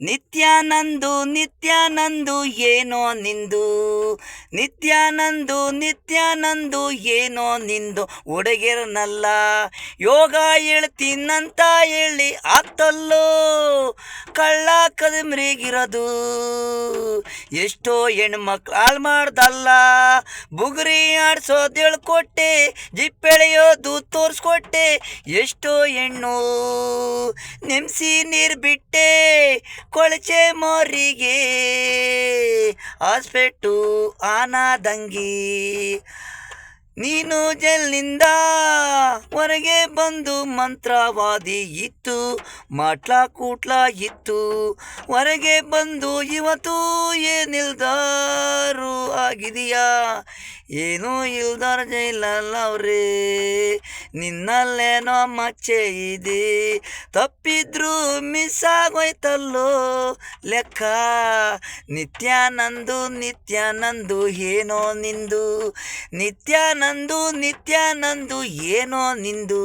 ನಿತ್ಯಾನಂದು ನಿತ್ಯಾನಂದು ಏನೋ ನಿಂದು, ನಿತ್ಯಾನಂದು ಏನೋ ನಿಂದು ಹುಡುಗಿರನಲ್ಲ. ಯೋಗ ಹೇಳ್ತೀನಂತ ಹೇಳಿ ಆಗ್ತಲ್ಲೋ ಕಳ್ಳ ಕದಮ್ರಿಗಿರೋದು. ಎಷ್ಟೋ ಹೆಣ್ಮಕ್ಳು ಹಾಳು ಮಾಡ್ದಲ್ಲ, ಬುಗುರಿ ಆಡ್ಸೋದು ಹೇಳ್ಕೊಟ್ಟೆ, ಜಿಪ್ಪೆಳೆಯೋದು ತೋರಿಸ್ಕೊಟ್ಟೆ. ಎಷ್ಟೋ ಹೆಣ್ಣು ನೆಮ್ಸಿ ನೀರು ಬಿಟ್ಟೆ, ಕೊಳಚೆ ಮೋರಿಗೆ ಹಾಸ್ಪೆಟ್ಟು ಆನಾದಂಗಿ. ನೀನು ಜೈಲಿನಿಂದ ಹೊರಗೆ ಬಂದು ಮಂತ್ರವಾದಿ ಇತ್ತು, ಮಾಟ್ಲ ಕೂಟ್ಲ ಇತ್ತು. ಹೊರಗೆ ಬಂದು ಇವತ್ತು ಏನಿಲ್ದಾರು ಆಗಿದೆಯಾ, ಏನೂ ಇಲ್ದಾರ ಜೈಲಲ್ಲವ್ರೇ. ನಿನ್ನಲ್ಲೇನೋ ಮಚ್ಚೆ ಇದೆ, ತಪ್ಪಿದ್ರು ಮಿಸ್ ಆಗೋಯ್ತಲ್ಲೋ ಲೆಕ್ಕ. ನಿತ್ಯಾನಂದು ಏನೋ ನಿಂದು, ನಿತ್ಯಾನಂದು ಏನೋ ನಿಂದು.